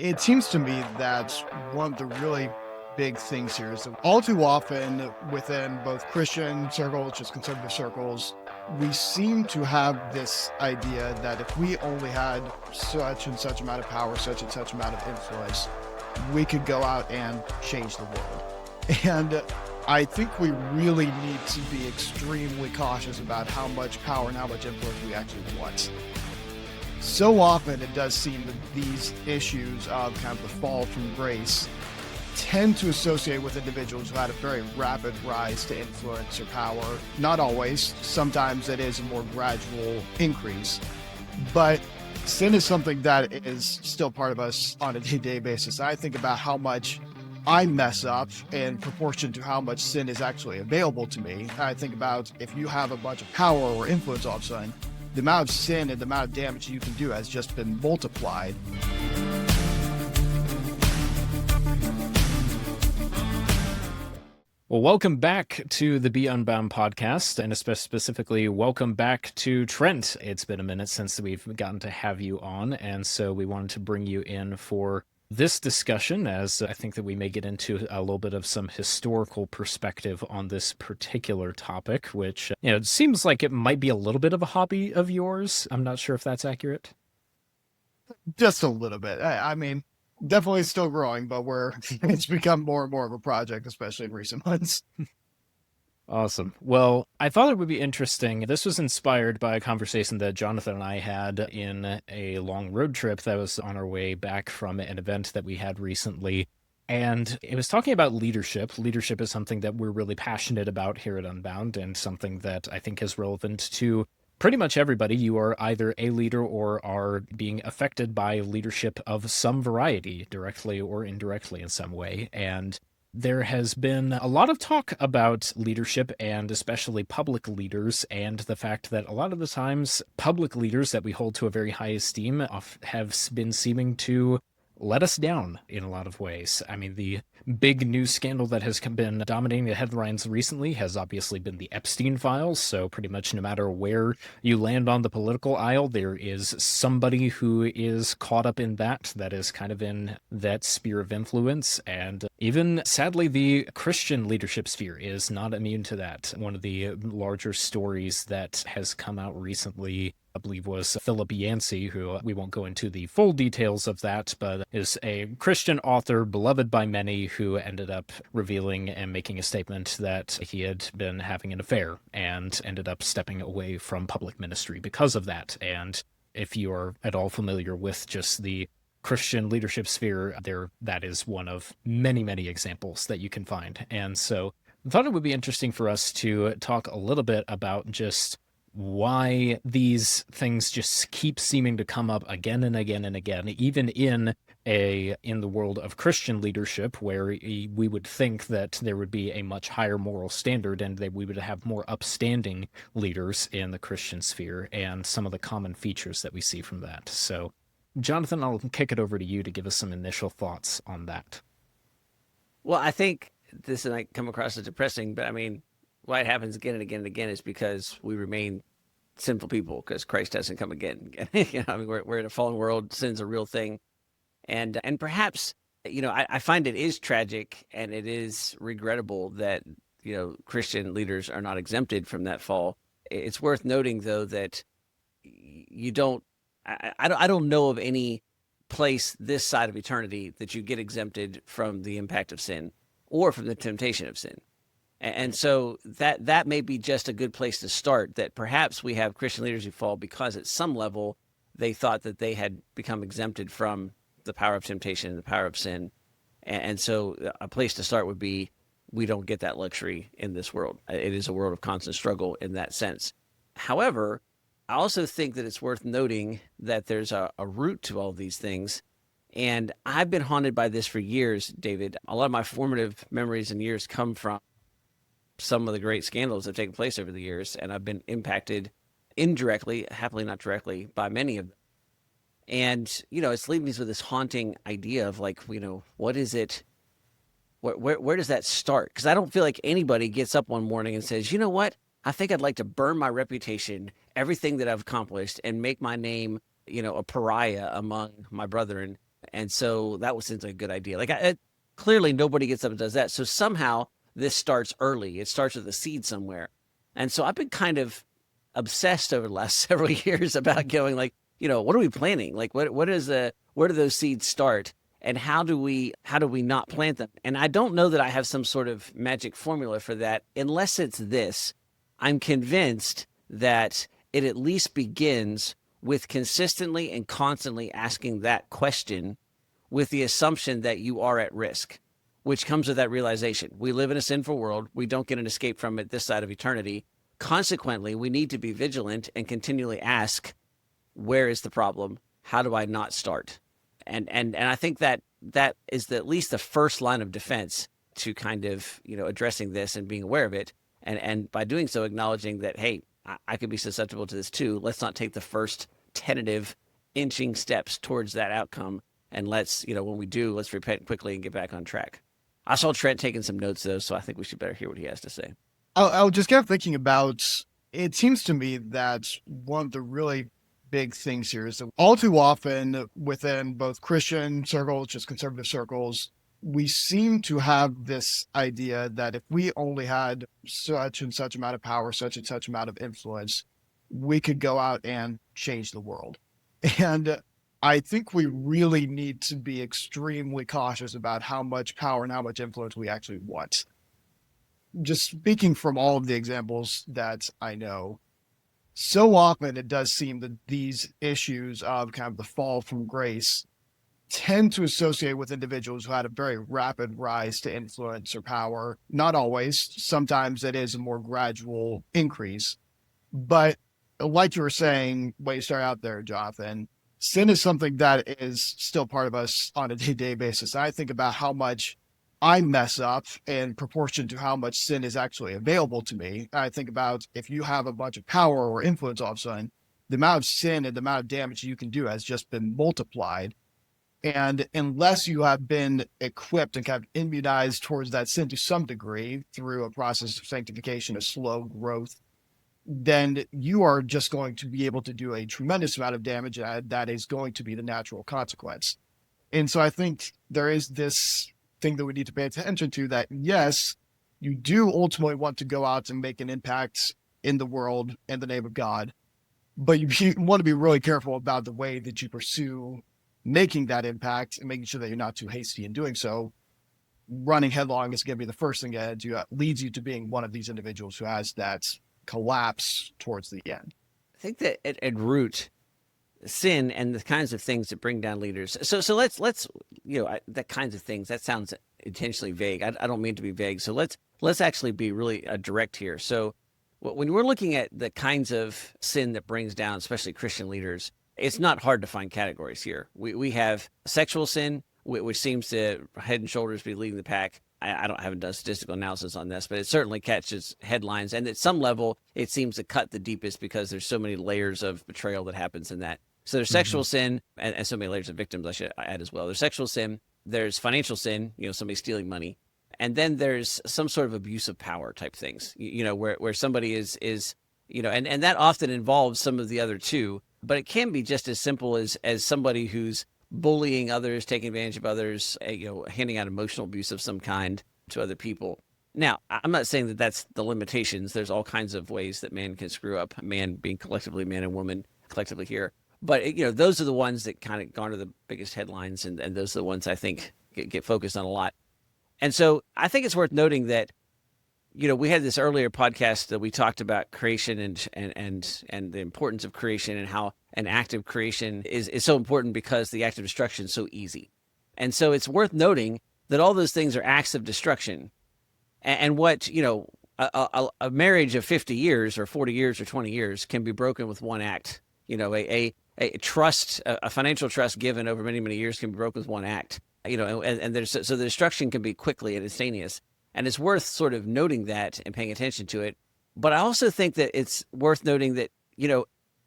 It seems to me that one of the really big things here is that all too often within both Christian circles, just conservative circles, we seem to have this idea that if we only had such and such amount of power, such and such amount of influence, we could go out and change the world. And I think we really need to be extremely cautious about how much power and how much influence we actually want. So often it does seem that these issues of kind of the fall from grace tend to associate with individuals who had a very rapid rise to influence or power. Not always. Sometimes it is a more gradual increase. But sin is something that is still part of us on a day-to-day basis. I think about how much I mess up in proportion to how much sin is actually available to me. I think about if you have a bunch of power or influence all of a sudden, the amount of sin and the amount of damage you can do has just been multiplied. Well, welcome back to the Be Unbound podcast, and specifically, welcome back to Trent. It's been a minute since we've gotten to have you on, and so we wanted to bring you in for this discussion, as I think that we may get into a little bit of some historical perspective on this particular topic, which, it seems like it might be a little bit of a hobby of yours. I'm not sure if that's accurate. Just a little bit. I mean, definitely still growing, but it's become more and more of a project, especially in recent months. Awesome. Well, I thought it would be interesting. This was inspired by a conversation that Jonathan and I had in a long road trip that was on our way back from an event that we had recently. And it was talking about leadership. Leadership is something that we're really passionate about here at Unbound, and something that I think is relevant to pretty much everybody. You are either a leader or are being affected by leadership of some variety, directly or indirectly in some way. And there has been a lot of talk about leadership, and especially public leaders, and the fact that a lot of the times public leaders that we hold to a very high esteem have been seeming to let us down in a lot of ways. I mean, the big news scandal that has been dominating the headlines recently has obviously been the Epstein files. So pretty much no matter where you land on the political aisle, there is somebody who is caught up in that is kind of in that sphere of influence. And even sadly, the Christian leadership sphere is not immune to that. One of the larger stories that has come out recently, I believe, was Philip Yancey, who we won't go into the full details of that, but is a Christian author beloved by many, who ended up revealing and making a statement that he had been having an affair and ended up stepping away from public ministry because of that. And if you are at all familiar with just the Christian leadership sphere, that is one of many, many examples that you can find. And so I thought it would be interesting for us to talk a little bit about just why these things just keep seeming to come up again and again and again, even in the world of Christian leadership, where we would think that there would be a much higher moral standard and that we would have more upstanding leaders in the Christian sphere, and some of the common features that we see from that. So, Jonathan, I'll kick it over to you to give us some initial thoughts on that. Well, I think this might come across as depressing, but I mean, why it happens again and again and again is because we remain sinful people, because Christ hasn't come again. I mean, we're in a fallen world. Sin's a real thing. And perhaps, I find it is tragic and it is regrettable that, Christian leaders are not exempted from that fall. It's worth noting, though, that I don't know of any place this side of eternity that you get exempted from the impact of sin or from the temptation of sin. And so that may be just a good place to start, that perhaps we have Christian leaders who fall because at some level they thought that they had become exempted from the power of temptation and the power of sin. And so a place to start would be, we don't get that luxury in this world. It is a world of constant struggle in that sense. However, I also think that it's worth noting that there's a root to all these things. And I've been haunted by this for years, David. A lot of my formative memories and years come from some of the great scandals that have taken place over the years, and I've been impacted indirectly, happily not directly, by many of them. And, it's leaving me with this haunting idea of what is it? Where does that start? Because I don't feel like anybody gets up one morning and says, you know what? I think I'd like to burn my reputation, everything that I've accomplished, and make my name, a pariah among my brethren, And so that seems like a good idea. Clearly nobody gets up and does that. So somehow this starts early. It starts with a seed somewhere. And so I've been kind of obsessed over the last several years about going what are we planting? Where do those seeds start? And how do we not plant them? And I don't know that I have some sort of magic formula for that, unless it's this. I'm convinced that it at least begins with consistently and constantly asking that question with the assumption that you are at risk, which comes with that realization. We live in a sinful world. We don't get an escape from it this side of eternity. Consequently, we need to be vigilant and continually ask, where is the problem? How do I not start? And I think that is at least the first line of defense to kind of, addressing this and being aware of it. And by doing so, acknowledging that, hey, I could be susceptible to this too. Let's not take the first tentative inching steps towards that outcome. And let's, when we do, let's repent quickly and get back on track. I saw Trent taking some notes though, so I think we should better hear what he has to say. I'll just kept thinking about, it seems to me that one of the really big things here is that all too often within both Christian circles, just conservative circles, we seem to have this idea that if we only had such and such amount of power, such and such amount of influence, we could go out and change the world. And I think we really need to be extremely cautious about how much power and how much influence we actually want. Just speaking from all of the examples that I know, so often it does seem that these issues of kind of the fall from grace tend to associate with individuals who had a very rapid rise to influence or power. Not always. Sometimes it is a more gradual increase. But like you were saying when you start out there, Jonathan, sin is something that is still part of us on a day-to-day basis. I think about how much I mess up in proportion to how much sin is actually available to me. I think about if you have a bunch of power or influence all of a sudden, the amount of sin and the amount of damage you can do has just been multiplied. And unless you have been equipped and kind of immunized towards that sin to some degree through a process of sanctification, a slow growth, then you are just going to be able to do a tremendous amount of damage. That is going to be the natural consequence. And so I think there is this thing that we need to pay attention to, that yes, you do ultimately want to go out and make an impact in the world in the name of God, but you want to be really careful about the way that you pursue making that impact and making sure that you're not too hasty in doing so. Running headlong is going to be the first thing that leads you to being one of these individuals who has that collapse towards the end. I think that at root, sin and the kinds of things that bring down leaders. So let's that kinds of things, that sounds intentionally vague. I don't mean to be vague. So let's actually be really direct here. So when we're looking at the kinds of sin that brings down, especially Christian leaders, it's not hard to find categories here. We have sexual sin, which seems to head and shoulders be leading the pack. I haven't done statistical analysis on this, but it certainly catches headlines. And at some level, it seems to cut the deepest because there's so many layers of betrayal that happens in that. So there's sexual sin and so many layers of victims, I should add as well. There's sexual sin, there's financial sin, somebody stealing money. And then there's some sort of abuse of power type things, where somebody is and that often involves some of the other two, but it can be just as simple as somebody who's bullying others, taking advantage of others, handing out emotional abuse of some kind to other people. Now, I'm not saying that that's the limitations. There's all kinds of ways that man can screw up, man being collectively man and woman collectively here. But, those are the ones that kind of garner the biggest headlines, and those are the ones I think get focused on a lot. And so I think it's worth noting that, we had this earlier podcast that we talked about creation and the importance of creation and how an act of creation is so important because the act of destruction is so easy. And so it's worth noting that all those things are acts of destruction. And what, a marriage of 50 years or 40 years or 20 years can be broken with one act. A trust, a financial trust given over many, many years can be broken with one act, and so the destruction can be quickly and instantaneous. And it's worth sort of noting that and paying attention to it. But I also think that it's worth noting that,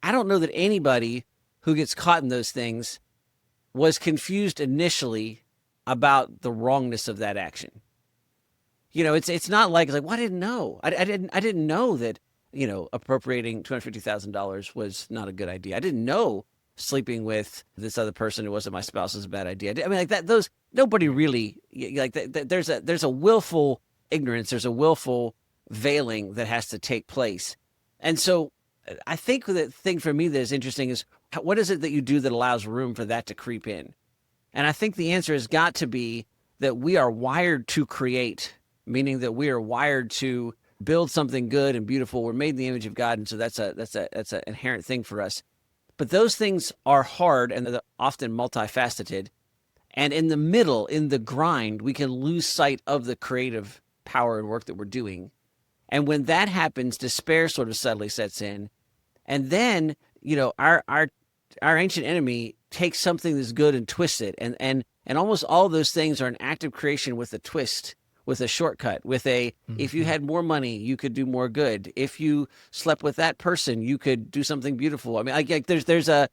I don't know that anybody who gets caught in those things was confused initially about the wrongness of that action. It's not like, well, I didn't know. I didn't know that, appropriating $250,000 was not a good idea. I didn't know sleeping with this other person who wasn't my spouse is a bad idea. I mean, like that, those, nobody really, like there's a willful ignorance, there's a willful veiling that has to take place. And so I think the thing for me that is interesting is what is it that you do that allows room for that to creep in? And I think the answer has got to be that we are wired to create, meaning that we are wired to build something good and beautiful. We're made in the image of God, and so that's an inherent thing for us. But those things are hard and they're often multifaceted. And in the middle, in the grind, we can lose sight of the creative power and work that we're doing. And when that happens, despair sort of subtly sets in. And then, our ancient enemy takes something that's good and twists it. And almost all those things are an act of creation with a twist, with a shortcut, with if you had more money, you could do more good. If you slept with that person, you could do something beautiful. I mean, there's a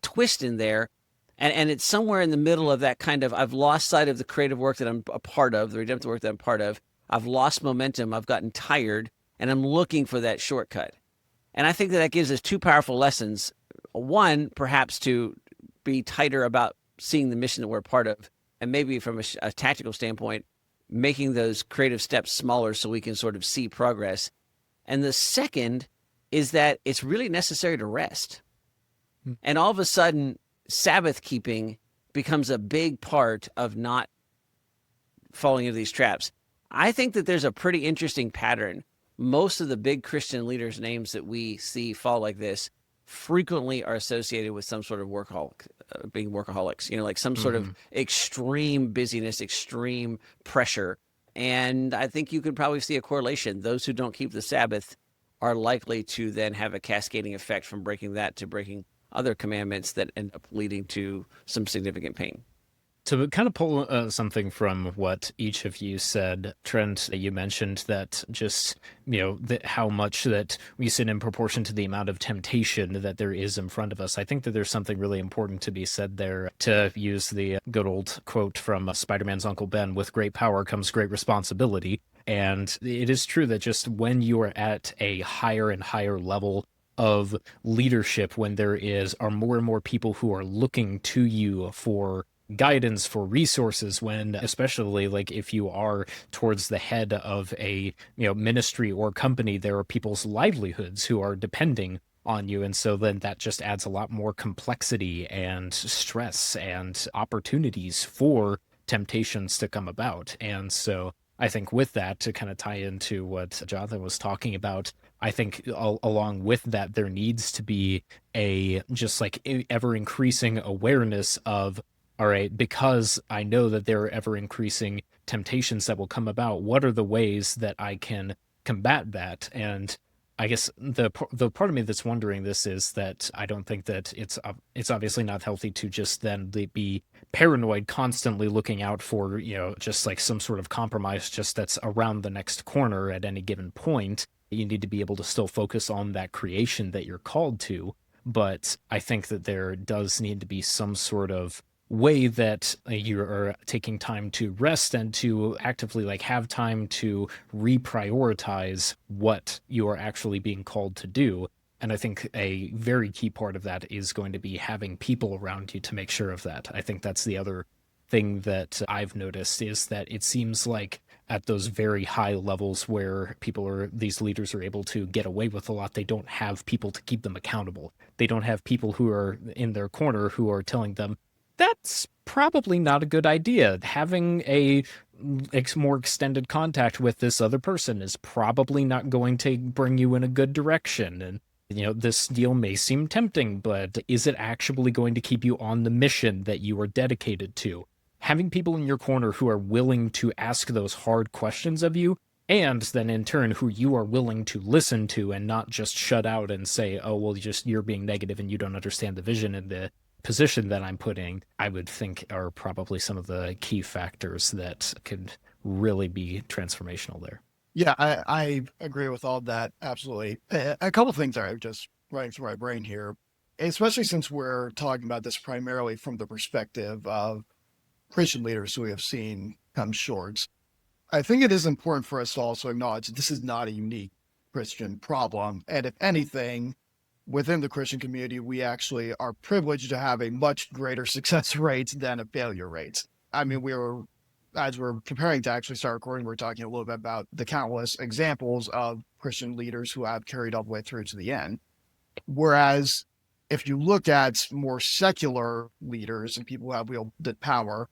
twist in there. And it's somewhere in the middle of that kind of, I've lost sight of the creative work that I'm a part of, the redemptive work that I'm part of. I've lost momentum. I've gotten tired, and I'm looking for that shortcut. And I think that gives us two powerful lessons. One, perhaps to be tighter about seeing the mission that we're a part of, and maybe from a tactical standpoint, making those creative steps smaller so we can sort of see progress. And the second is that it's really necessary to rest. And all of a sudden, Sabbath keeping becomes a big part of not falling into these traps. I think that there's a pretty interesting pattern. Most of the big Christian leaders' names that we see fall like this frequently are associated with some sort of being workaholics, like some sort of extreme busyness, extreme pressure. And I think you could probably see a correlation. Those who don't keep the Sabbath are likely to then have a cascading effect from breaking that to breaking other commandments that end up leading to some significant pain. To kind of pull something from what each of you said, Trent, you mentioned that just, how much that we sin in proportion to the amount of temptation that there is in front of us. I think that there's something really important to be said there, to use the good old quote from Spider-Man's Uncle Ben, with great power comes great responsibility. And it is true that just when you are at a higher and higher level of leadership, when there are more and more people who are looking to you for guidance, for resources, when especially like if you are towards the head of a ministry or company, there are people's livelihoods who are depending on you, and so then that just adds a lot more complexity and stress and opportunities for temptations to come about. And so I think with that, to kind of tie into what Jonathan was talking about, I think along with that, there needs to be a just like ever increasing awareness of, all right, because I know that there are ever increasing temptations that will come about, what are the ways that I can combat that? And I guess the part of me that's wondering this is that I don't think that it's obviously not healthy to just then be paranoid, constantly looking out for, just like some sort of compromise just that's around the next corner at any given point. You need to be able to still focus on that creation that you're called to. But I think that there does need to be some sort of way that you are taking time to rest and to actively have time to reprioritize what you are actually being called to do. And I think a very key part of that is going to be having people around you to make sure of that. I think that's the other thing that I've noticed, is that it seems like at those very high levels where these leaders are able to get away with a lot, they don't have people to keep them accountable. They don't have people who are in their corner who are telling them, that's probably not a good idea. Having a more extended contact with this other person is probably not going to bring you in a good direction. And, this deal may seem tempting, but is it actually going to keep you on the mission that you are dedicated to? Having people in your corner who are willing to ask those hard questions of you, and then in turn who you are willing to listen to and not just shut out and say, oh, well, you're being negative and you don't understand the vision and the position that I'm putting, I would think are probably some of the key factors that could really be transformational there. Yeah, I agree with all of that. Absolutely. A couple of things are just running through my brain here, especially since we're talking about this primarily from the perspective of Christian leaders who we have seen come short. I think it is important for us to also acknowledge that this is not a unique Christian problem. And if anything, within the Christian community, we actually are privileged to have a much greater success rate than a failure rate. I mean, as we're preparing to actually start recording, we're talking a little bit about the countless examples of Christian leaders who have carried all the way through to the end. Whereas if you look at more secular leaders and people who have wielded power,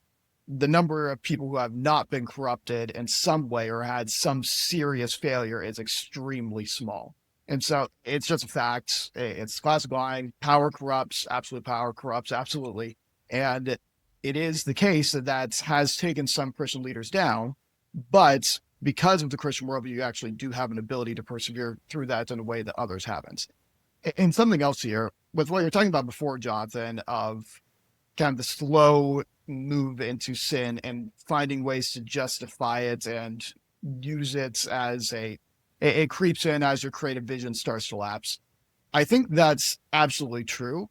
the number of people who have not been corrupted in some way or had some serious failure is extremely small. And so it's just a fact. It's classic line. Power corrupts. Absolute power corrupts. Absolutely. And it is the case that has taken some Christian leaders down. But because of the Christian worldview, you actually do have an ability to persevere through that in a way that others haven't. And something else here, with what you're talking about before, Jonathan, of kind of the slow move into sin and finding ways to justify it and use it as it creeps in as your creative vision starts to lapse. I think that's absolutely true.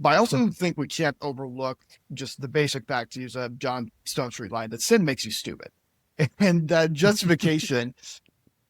But I also think we can't overlook just the basic fact, to use a John Stonestreet line, that sin makes you stupid. And that justification,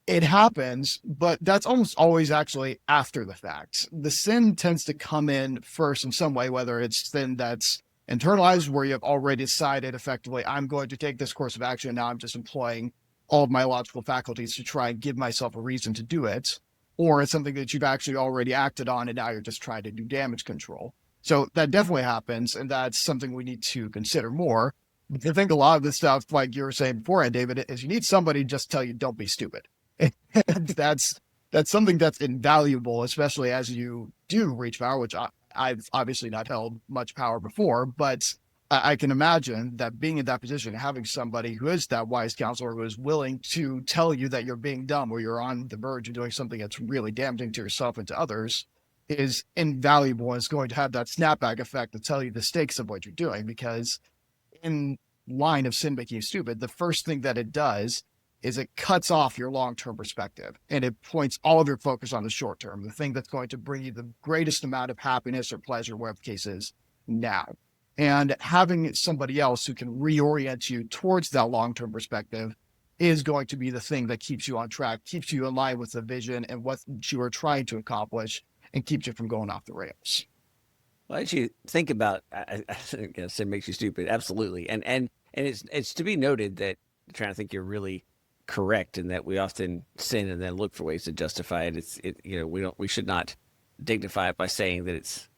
it happens, but that's almost always actually after the fact. The sin tends to come in first in some way, whether it's sin that's internalized, where you have already decided effectively, I'm going to take this course of action. Now I'm just employing all of my logical faculties to try and give myself a reason to do it. Or it's something that you've actually already acted on and now you're just trying to do damage control. So that definitely happens, and that's something we need to consider more. But I think a lot of this stuff, like you were saying beforehand, David, is you need somebody to just tell you, don't be stupid. And that's something that's invaluable, especially as you do reach power, which I've obviously not held much power before, but I can imagine that being in that position, having somebody who is that wise counselor who is willing to tell you that you're being dumb or you're on the verge of doing something that's really damaging to yourself and to others is invaluable, and is going to have that snapback effect to tell you the stakes of what you're doing. Because in line of sin making you stupid, the first thing that it does is it cuts off your long-term perspective and it points all of your focus on the short term, the thing that's going to bring you the greatest amount of happiness or pleasure, whatever the case is, now. And having somebody else who can reorient you towards that long-term perspective is going to be the thing that keeps you on track, keeps you in line with the vision and what you are trying to accomplish, and keeps you from going off the rails. Well, as you think about, I guess it makes you stupid. Absolutely. And it's to be noted that, I'm trying to think, you're really correct in that we often sin and then look for ways to justify it. We should not dignify it by saying that it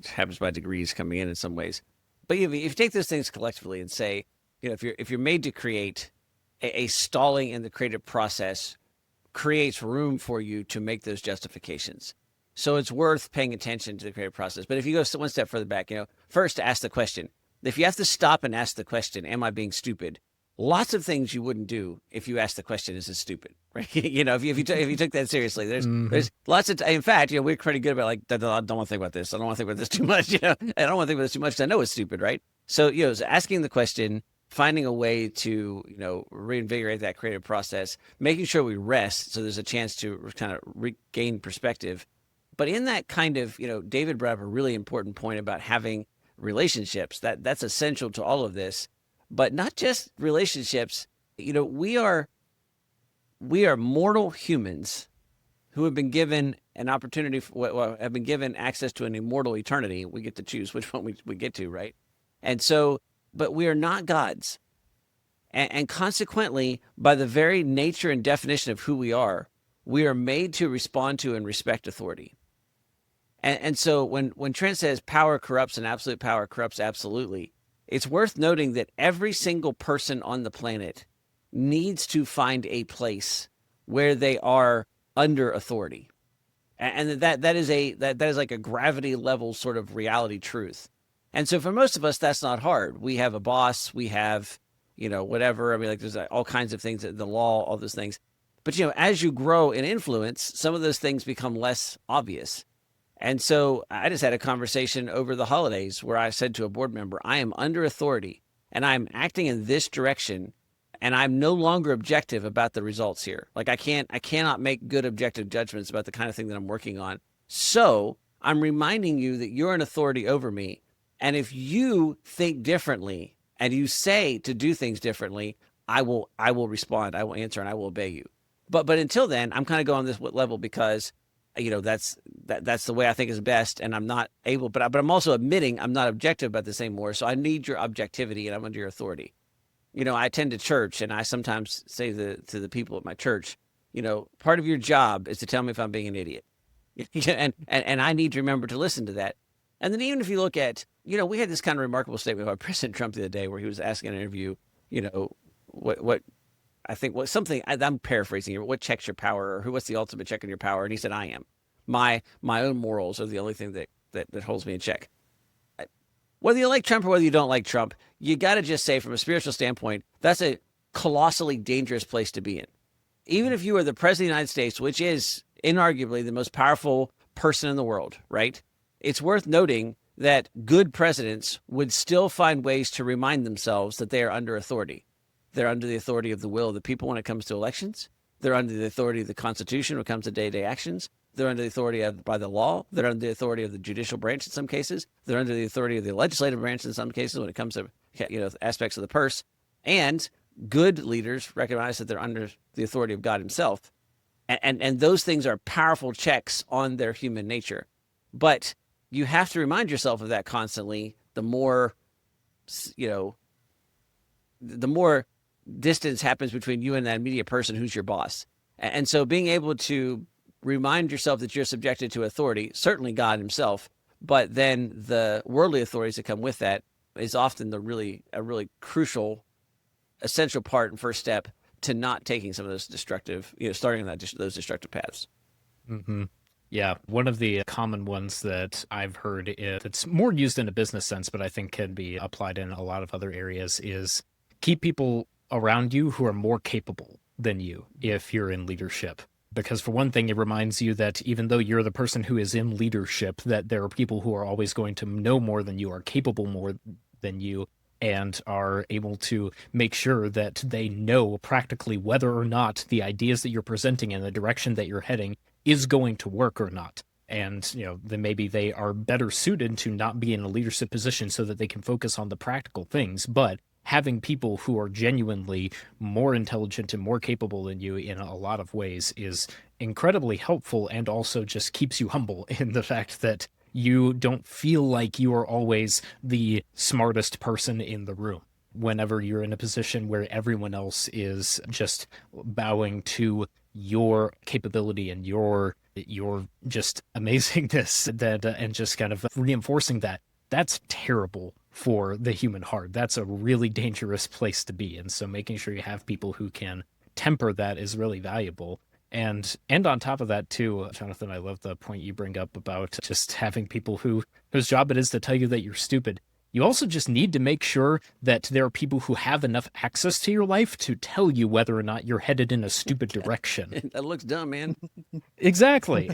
happens by degrees coming in some ways. But if you take those things collectively and say, if you're made to create a stalling in the creative process creates room for you to make those justifications. So it's worth paying attention to the creative process. But if you go one step further back, first ask the question. If you have to stop and ask the question, am I being stupid? Lots of things you wouldn't do if you asked the question, is it stupid? Right? If you took that seriously, there's lots of, in fact, we're pretty good about I don't want to think about this. I don't want to think about this too much. I don't want to think about this too much. I know it's stupid, right? So, asking the question, finding a way to, reinvigorate that creative process, making sure we rest so there's a chance to kind of regain perspective. But in that kind of, David brought up a really important point about having relationships. That's essential to all of this, but not just relationships. We are mortal humans who have been given an opportunity, have been given access to an immortal eternity. We get to choose which one we get to, right? And so, but we are not gods. And consequently, by the very nature and definition of who we are made to respond to and respect authority. And so when Trent says power corrupts and absolute power corrupts absolutely, it's worth noting that every single person on the planet needs to find a place where they are under authority. And that is like a gravity level sort of reality truth. And so for most of us, that's not hard. We have a boss, we have, whatever. I mean, there's all kinds of things, the law, all those things. But, as you grow in influence, some of those things become less obvious. And so I just had a conversation over the holidays where I said to a board member, I am under authority and I'm acting in this direction and I'm no longer objective about the results here. I cannot make good objective judgments about the kind of thing that I'm working on. So I'm reminding you that you're an authority over me. And if you think differently and you say to do things differently, I will respond, I will answer, and I will obey you. But until then, I'm kind of going on this level because that's the way I think is best, and I'm not able, but I'm also admitting I'm not objective about this anymore. So I need your objectivity, and I'm under your authority. I attend a church, and I sometimes say to the people at my church, part of your job is to tell me if I'm being an idiot, and I need to remember to listen to that. And then even if you look at, we had this kind of remarkable statement by President Trump the other day where he was asking in an interview, what I think was something, I'm paraphrasing here, what checks your power, or what's the ultimate check on your power? And he said, I am. My own morals are the only thing that holds me in check. Whether you like Trump or whether you don't like Trump, you got to just say from a spiritual standpoint, that's a colossally dangerous place to be in. Even if you are the president of the United States, which is inarguably the most powerful person in the world, right? It's worth noting that good presidents would still find ways to remind themselves that they are under authority. They're under the authority of the will of the people when it comes to elections. They're under the authority of the Constitution when it comes to day-to-day actions. They're under the authority by the law. They're under the authority of the judicial branch in some cases. They're under the authority of the legislative branch in some cases when it comes to aspects of the purse. And good leaders recognize that they're under the authority of God himself. And those things are powerful checks on their human nature. But you have to remind yourself of that constantly. The more distance happens between you and that immediate person who's your boss. And so being able to remind yourself that you're subjected to authority, certainly God himself, but then the worldly authorities that come with that is often a really crucial, essential part and first step to not taking some of those destructive, starting on those destructive paths. Mm-hmm. Yeah, one of the common ones that I've heard that's more used in a business sense, but I think can be applied in a lot of other areas, is keep people around you who are more capable than you if you're in leadership. Because for one thing, it reminds you that even though you're the person who is in leadership, that there are people who are always going to know more than you, are capable more than you, and are able to make sure that they know practically whether or not the ideas that you're presenting and the direction that you're heading is going to work or not. And, then maybe they are better suited to not be in a leadership position so that they can focus on the practical things. But having people who are genuinely more intelligent and more capable than you in a lot of ways is incredibly helpful, and also just keeps you humble in the fact that you don't feel like you are always the smartest person in the room whenever you're in a position where everyone else is just bowing to your capability and your just amazingness, and just kind of reinforcing that. That's terrible for the human heart. That's a really dangerous place to be. And so making sure you have people who can temper that is really valuable. And on top of that too, Jonathan, I love the point you bring up about just having people whose job it is to tell you that you're stupid. You also just need to make sure that there are people who have enough access to your life to tell you whether or not you're headed in a stupid direction. That looks dumb, man. Exactly.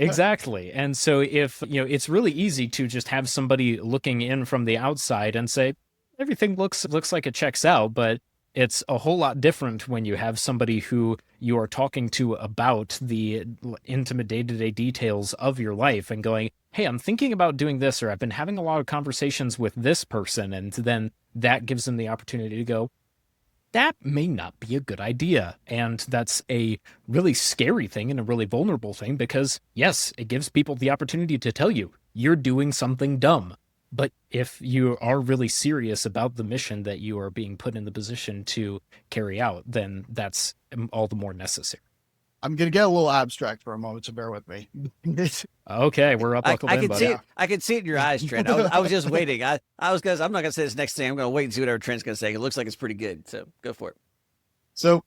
And so if, it's really easy to just have somebody looking in from the outside and say, everything looks like it checks out, but it's a whole lot different when you have somebody who you are talking to about the intimate day-to-day details of your life and going, hey, I'm thinking about doing this, or I've been having a lot of conversations with this person. And then that gives them the opportunity to go, that may not be a good idea. And that's a really scary thing and a really vulnerable thing, because yes, it gives people the opportunity to tell you you're doing something dumb. But if you are really serious about the mission that you are being put in the position to carry out, then that's all the more necessary. I'm going to get a little abstract for a moment, so bear with me. Okay, we're up buckled in, buddy. I can see it in your eyes, Trent. I was just waiting. I'm not going to say this next thing. I'm going to wait and see whatever Trent's going to say. It looks like it's pretty good, so go for it. So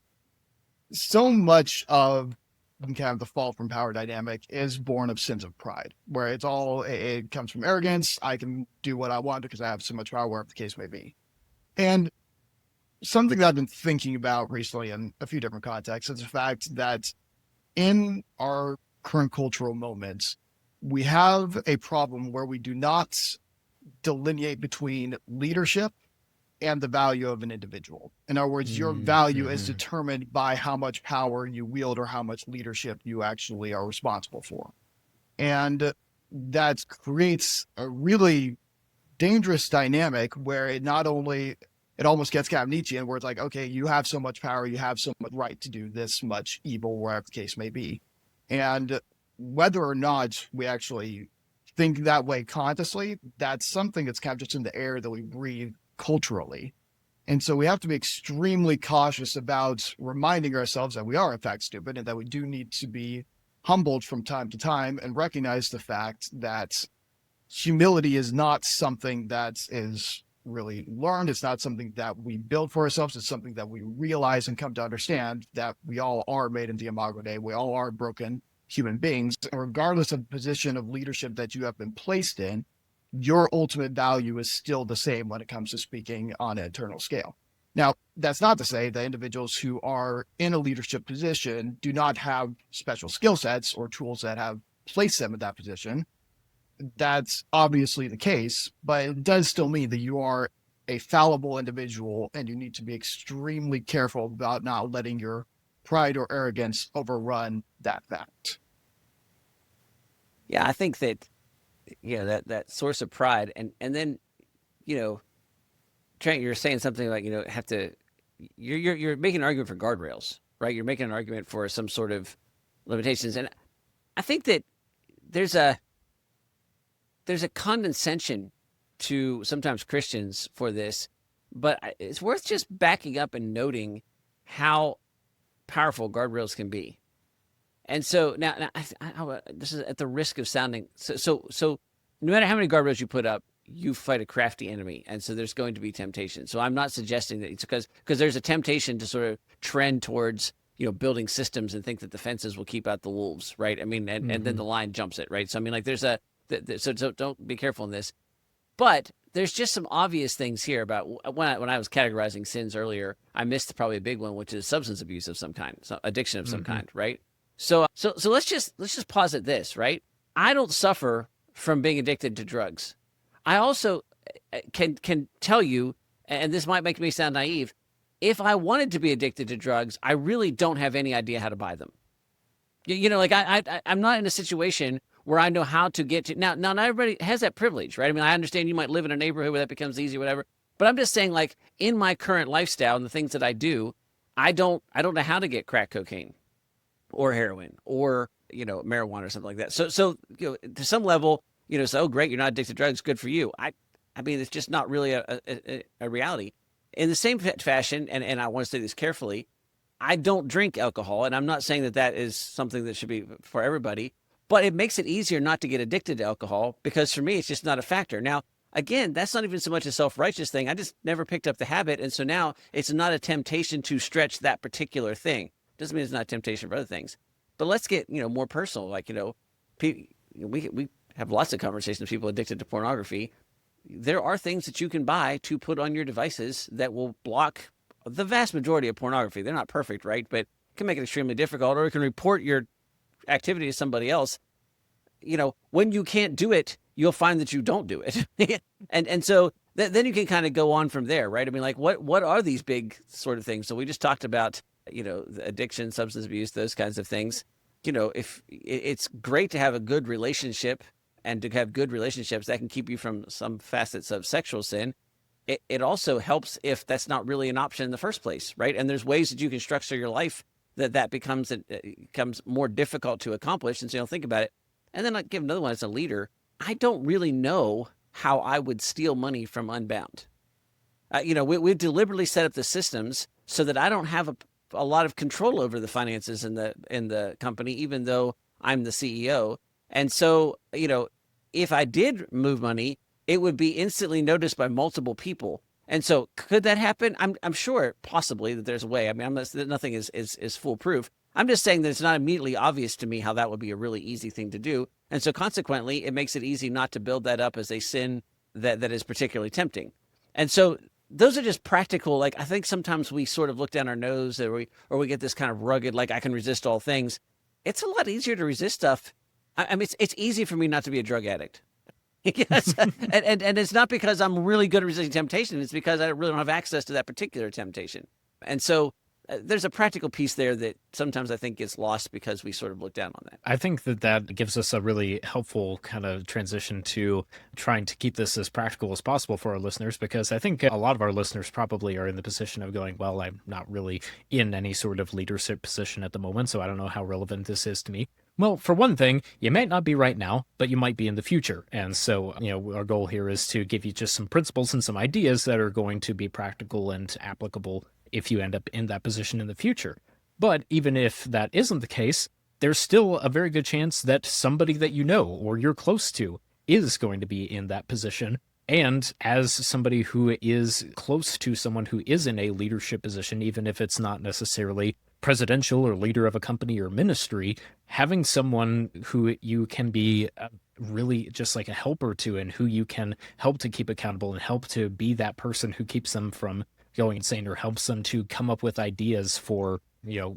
much of kind of the fall from power dynamic is born of sins of pride, where it comes from arrogance. I can do what I want because I have so much power, wherever the case may be. And something that I've been thinking about recently in a few different contexts is the fact that in our current cultural moments, we have a problem where we do not delineate between leadership and the value of an individual. In other words, your value is determined by how much power you wield or how much leadership you actually are responsible for. And that creates a really dangerous dynamic where it almost gets kind of Nietzschean, where it's like, okay, you have so much power, you have so much right to do this much evil, wherever the case may be. And whether or not we actually think that way consciously, that's something that's kind of just in the air that we breathe culturally. And so we have to be extremely cautious about reminding ourselves that we are in fact stupid and that we do need to be humbled from time to time and recognize the fact that humility is not something that is really learned. It's not something that we build for ourselves. It's something that we realize and come to understand that we all are made in the imago Dei. We all are broken human beings. And regardless of the position of leadership that you have been placed in, your ultimate value is still the same when it comes to speaking on an eternal scale. Now, that's not to say that individuals who are in a leadership position do not have special skill sets or tools that have placed them in that position. That's obviously the case, but it does still mean that you are a fallible individual and you need to be extremely careful about not letting your pride or arrogance overrun that fact. Yeah, I think that that source of pride, and then Trent, you're saying something like you're making an argument for guardrails, right? You're making an argument for some sort of limitations, and I think that there's a condescension to sometimes Christians for this, but it's worth just backing up and noting how powerful guardrails can be. And so now this is at the risk of sounding so. No matter how many guardrails you put up, you fight a crafty enemy, and so there's going to be temptation. So I'm not suggesting that it's because there's a temptation to sort of trend towards building systems and think that the fences will keep out the wolves, right? I mean, and then the line jumps it, right? So I mean, like there's so don't be careful in this, but there's just some obvious things here about when I was categorizing sins earlier. I missed probably a big one, which is substance abuse of some kind, addiction of some kind, right? So let's just posit this, right? I don't suffer from being addicted to drugs. I also can tell you, and this might make me sound naive, if I wanted to be addicted to drugs, I really don't have any idea how to buy them. Like I'm not in a situation where I know how to get to. Now, not everybody has that privilege, right? I mean, I understand you might live in a neighborhood where that becomes easy, whatever. But I'm just saying, like, in my current lifestyle and the things that I do, I don't know how to get crack cocaine or heroin or marijuana or something like that. So to some level, so oh great, you're not addicted to drugs, good for you. I mean, it's just not really a reality. In the same fashion, and I want to say this carefully, I don't drink alcohol, and I'm not saying that is something that should be for everybody, but it makes it easier not to get addicted to alcohol because for me, it's just not a factor. Now, again, that's not even so much a self-righteous thing. I just never picked up the habit, and so now it's not a temptation to stretch that particular thing. Doesn't mean it's not a temptation for other things. But let's get more personal. Like we have lots of conversations with people addicted to pornography. There are things that you can buy to put on your devices that will block the vast majority of pornography. They're not perfect, right? But it can make it extremely difficult, or it can report your activity to somebody else. When you can't do it, you'll find that you don't do it. and so then you can kind of go on from there, right? I mean, like what are these big sort of things? So we just talked about, addiction, substance abuse, those kinds of things. If it's great to have a good relationship and to have good relationships that can keep you from some facets of sexual sin. It also helps if that's not really an option in the first place, right? And there's ways that you can structure your life that becomes more difficult to accomplish. And so think about it. And then I'll give another one as a leader. I don't really know how I would steal money from Unbound. We've deliberately set up the systems so that I don't have a lot of control over the finances in the company, even though I'm the CEO. And so, if I did move money, it would be instantly noticed by multiple people. And so could that happen? I'm sure possibly that there's a way. I mean, nothing is foolproof. I'm just saying that it's not immediately obvious to me how that would be a really easy thing to do. And so consequently, it makes it easy not to build that up as a sin that is particularly tempting. And so those are just practical. Like, I think sometimes we sort of look down our nose or we get this kind of rugged, like, I can resist all things. It's a lot easier to resist stuff. I mean, it's easy for me not to be a drug addict. Yes. and it's not because I'm really good at resisting temptation. It's because I really don't have access to that particular temptation. And so there's a practical piece there that sometimes I think gets lost because we sort of look down on that. I think that gives us a really helpful kind of transition to trying to keep this as practical as possible for our listeners, because I think a lot of our listeners probably are in the position of going, well, I'm not really in any sort of leadership position at the moment, so I don't know how relevant this is to me. Well, for one thing, you might not be right now, but you might be in the future. And so, our goal here is to give you just some principles and some ideas that are going to be practical and applicable if you end up in that position in the future. But even if that isn't the case, there's still a very good chance that somebody that you know or you're close to is going to be in that position. And as somebody who is close to someone who is in a leadership position, even if it's not necessarily presidential or leader of a company or ministry, having someone who you can be really just like a helper to and who you can help to keep accountable and help to be that person who keeps them from going insane or helps them to come up with ideas for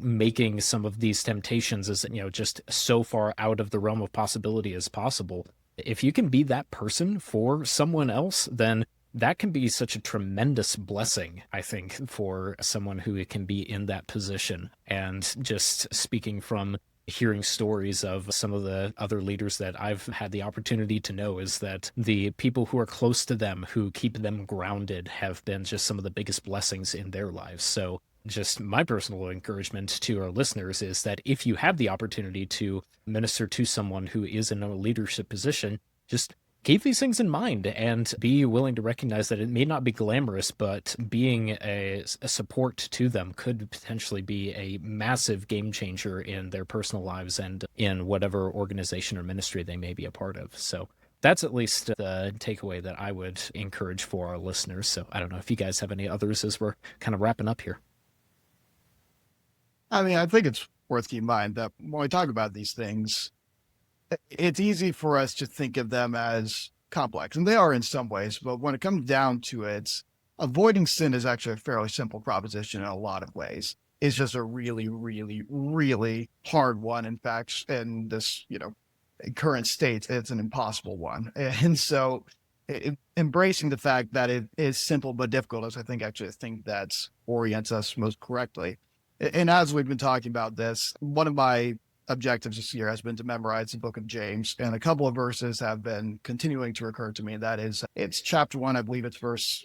making some of these temptations as just so far out of the realm of possibility as possible. If you can be that person for someone else, then that can be such a tremendous blessing, I think, for someone who can be in that position. And just speaking from hearing stories of some of the other leaders that I've had the opportunity to know, is that the people who are close to them, who keep them grounded, have been just some of the biggest blessings in their lives. So just my personal encouragement to our listeners is that if you have the opportunity to minister to someone who is in a leadership position, just keep these things in mind and be willing to recognize that it may not be glamorous, but being a support to them could potentially be a massive game changer in their personal lives and in whatever organization or ministry they may be a part of. So that's at least the takeaway that I would encourage for our listeners. So I don't know if you guys have any others as we're kind of wrapping up here. I mean, I think it's worth keeping in mind that when we talk about these things, it's easy for us to think of them as complex, and they are in some ways, but when it comes down to it, avoiding sin is actually a fairly simple proposition in a lot of ways. It's just a really, really, really hard one. In fact, in this, current state, it's an impossible one. And so embracing the fact that it is simple but difficult is, I think, actually a thing that orients us most correctly. And as we've been talking about this, one of my objectives this year has been to memorize the book of James, and a couple of verses have been continuing to recur to me. And that is, it's chapter 1, I believe it's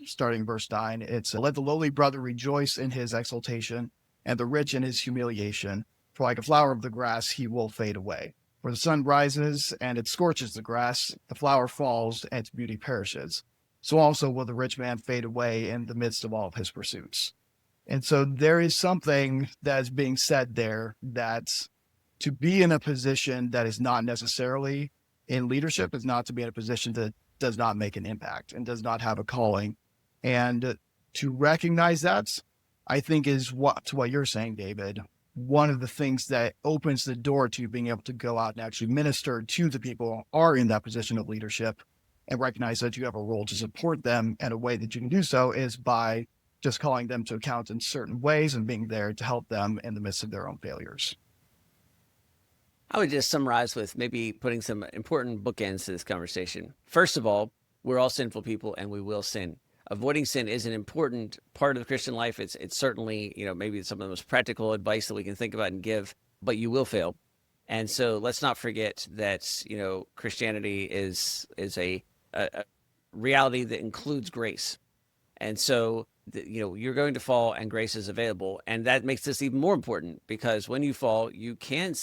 starting verse 9. It's, let the lowly brother rejoice in his exaltation, and the rich in his humiliation. For like a flower of the grass, he will fade away. For the sun rises, and it scorches the grass, the flower falls, and its beauty perishes. So also will the rich man fade away in the midst of all of his pursuits. And so there is something that is being said there, that to be in a position that is not necessarily in leadership is not to be in a position that does not make an impact and does not have a calling. And to recognize that, I think, is what you're saying, David, one of the things that opens the door to being able to go out and actually minister to the people who are in that position of leadership, and recognize that you have a role to support them. And a way that you can do so is by just calling them to account in certain ways and being there to help them in the midst of their own failures. I would just summarize with maybe putting some important bookends to this conversation. First of all, we're all sinful people and we will sin. Avoiding sin is an important part of the Christian life. It's certainly, maybe some of the most practical advice that we can think about and give, but you will fail. And so let's not forget that, Christianity is a reality that includes grace. And so, you're going to fall and grace is available. And that makes this even more important, because when you fall, you can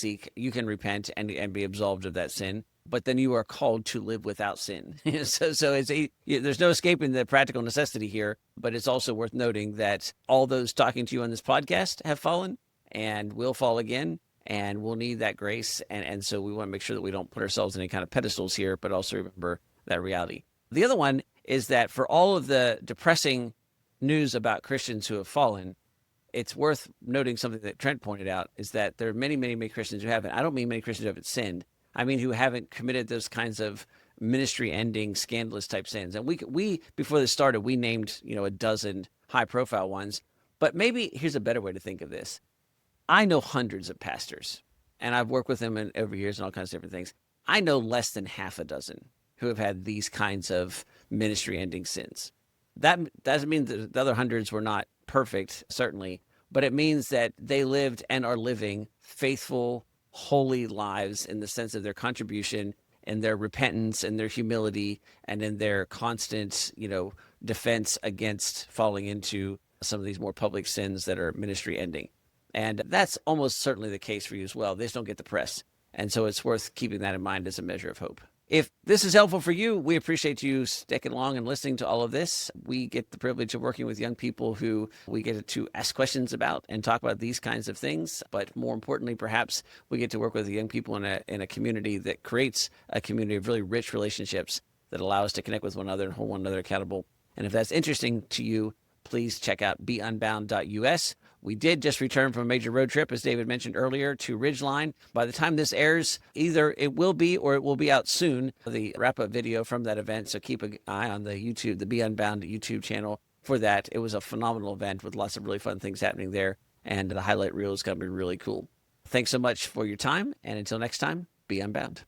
repent and be absolved of that sin, but then you are called to live without sin. so there's no escaping the practical necessity here, but it's also worth noting that all those talking to you on this podcast have fallen and will fall again, and we'll need that grace. And so we want to make sure that we don't put ourselves in any kind of pedestals here, but also remember that reality. The other one is that for all of the depressing news about Christians who have fallen, it's worth noting something that Trent pointed out, is that there are many, many, many Christians who haven't. I don't mean many Christians who haven't sinned. I mean who haven't committed those kinds of ministry-ending, scandalous type sins. And we before this started, we named a dozen high-profile ones. But maybe here's a better way to think of this. I know hundreds of pastors, and I've worked with them over years and all kinds of different things. I know less than half a dozen who have had these kinds of ministry-ending sins. That doesn't mean that the other hundreds were not perfect, certainly, but it means that they lived and are living faithful, holy lives in the sense of their contribution and their repentance and their humility and in their constant, defense against falling into some of these more public sins that are ministry ending. And that's almost certainly the case for you as well. They just don't get the press. And so it's worth keeping that in mind as a measure of hope. If this is helpful for you, we appreciate you sticking along and listening to all of this. We get the privilege of working with young people who we get to ask questions about and talk about these kinds of things. But more importantly, perhaps we get to work with young people in a community that creates a community of really rich relationships that allow us to connect with one another and hold one another accountable. And if that's interesting to you, please check out beunbound.us. We did just return from a major road trip, as David mentioned earlier, to Ridgeline. By the time this airs, either it will be or it will be out soon, the wrap-up video from that event. So keep an eye on the Be Unbound YouTube channel for that. It was a phenomenal event with lots of really fun things happening there. And the highlight reel is going to be really cool. Thanks so much for your time. And until next time, be unbound.